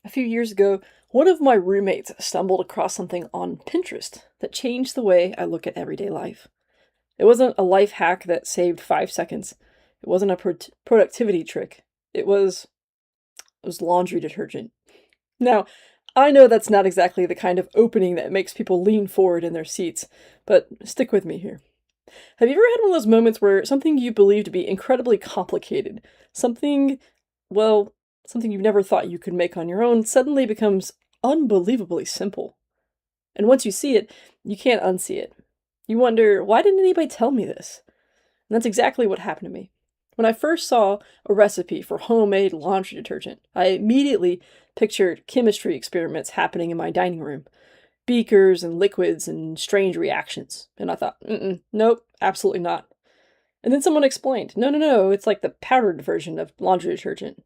A few years ago, one of my roommates stumbled across something on Pinterest that changed the way I look at everyday life. It wasn't a life hack that saved 5 seconds. It wasn't a productivity trick. It was laundry detergent. Now, I know that's not exactly the kind of opening that makes people lean forward in their seats, but stick with me here. Have you ever had one of those moments where something you believe to be incredibly complicated, something, well, something you never thought you could make on your own, suddenly becomes unbelievably simple? And once you see it, you can't unsee it. You wonder, why didn't anybody tell me this? And that's exactly what happened to me. When I first saw a recipe for homemade laundry detergent, I immediately pictured chemistry experiments happening in my dining room, beakers and liquids and strange reactions. And I thought, nope, absolutely not. And then someone explained, no, no, no, it's like the powdered version of laundry detergent.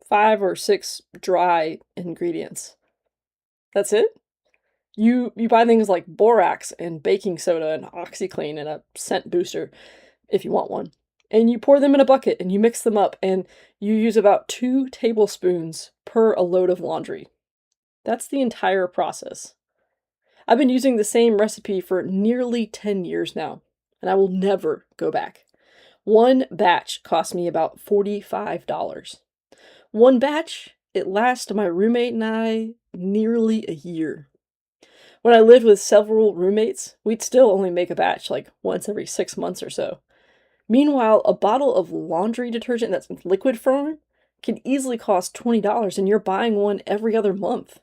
5 or 6 dry ingredients. That's it? You buy things like borax and baking soda and OxyClean and a scent booster, if you want one. And you pour them in a bucket and you mix them up and you use about 2 tablespoons per a load of laundry. That's the entire process. I've been using the same recipe for nearly 10 years now, and I will never go back. One batch cost me about $45. One batch, it lasted my roommate and I nearly a year. When I lived with several roommates, we'd still only make a batch like once every 6 months or so. Meanwhile, a bottle of laundry detergent that's liquid form can easily cost $20 and you're buying one every other month.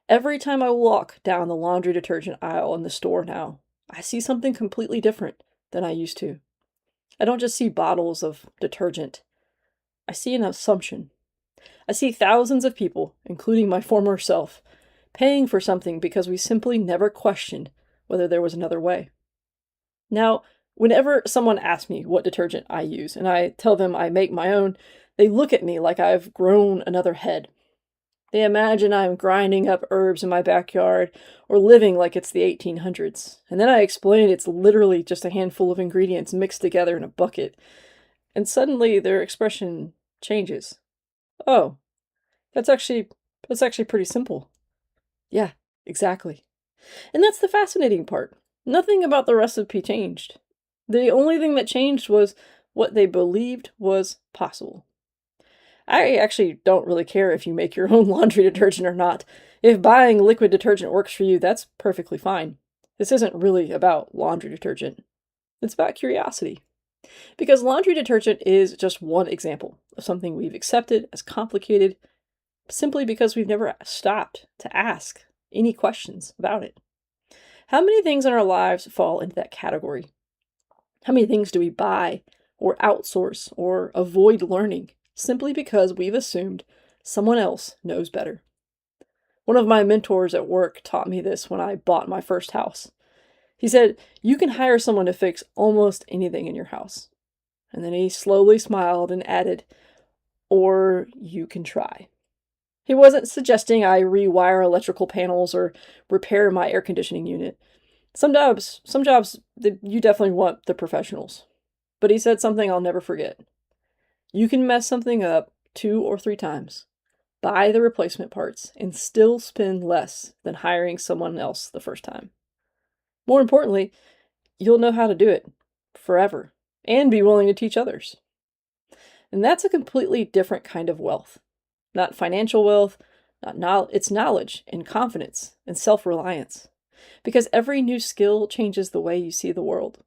Every time I walk down the laundry detergent aisle in the store now, I see something completely different than I used to. I don't just see bottles of detergent. I see an assumption. I see thousands of people, including my former self, paying for something because we simply never questioned whether there was another way. Now, whenever someone asks me what detergent I use and I tell them I make my own, they look at me like I've grown another head. They imagine I'm grinding up herbs in my backyard or living like it's the 1800s. And then I explain it's literally just a handful of ingredients mixed together in a bucket. And suddenly their expression changes. Oh, that's actually that's actually pretty simple. Yeah, exactly. And that's the fascinating part. Nothing about the recipe changed. The only thing that changed was what they believed was possible. I actually don't really care if you make your own laundry detergent or not. If buying liquid detergent works for you, that's perfectly fine. This isn't really about laundry detergent. It's about curiosity. Because laundry detergent is just one example of something we've accepted as complicated simply because we've never stopped to ask any questions about it. How many things in our lives fall into that category? How many things do we buy or outsource or avoid learning simply because we've assumed someone else knows better? One of my mentors at work taught me this when I bought my first house. He said, "You can hire someone to fix almost anything in your house." And then he slowly smiled and added, "Or you can try." He wasn't suggesting I rewire electrical panels or repair my air conditioning unit. Some jobs, you definitely want the professionals. But he said something I'll never forget. You can mess something up 2 or 3 times, buy the replacement parts, and still spend less than hiring someone else the first time. More importantly, you'll know how to do it forever and be willing to teach others. And that's a completely different kind of wealth. Not financial wealth, it's knowledge and confidence and self-reliance. Because every new skill changes the way you see the world.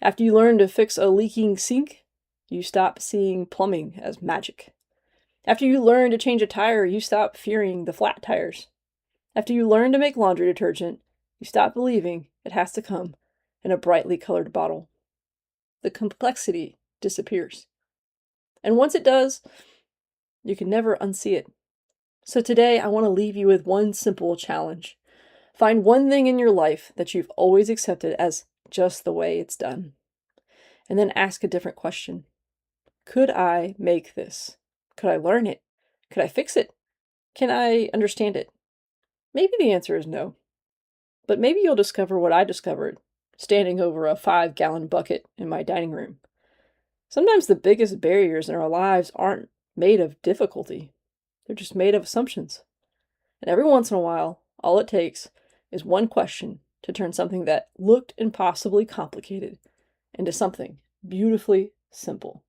After you learn to fix a leaking sink, you stop seeing plumbing as magic. After you learn to change a tire, you stop fearing the flat tires. After you learn to make laundry detergent, you stop believing it has to come in a brightly colored bottle. The complexity disappears. And once it does, you can never unsee it. So today, I want to leave you with one simple challenge. Find one thing in your life that you've always accepted as just the way it's done. And then ask a different question. Could I make this? Could I learn it? Could I fix it? Can I understand it? Maybe the answer is no. But maybe you'll discover what I discovered, standing over a 5-gallon bucket in my dining room. Sometimes the biggest barriers in our lives aren't made of difficulty. They're just made of assumptions. And every once in a while, all it takes is one question to turn something that looked impossibly complicated into something beautifully simple.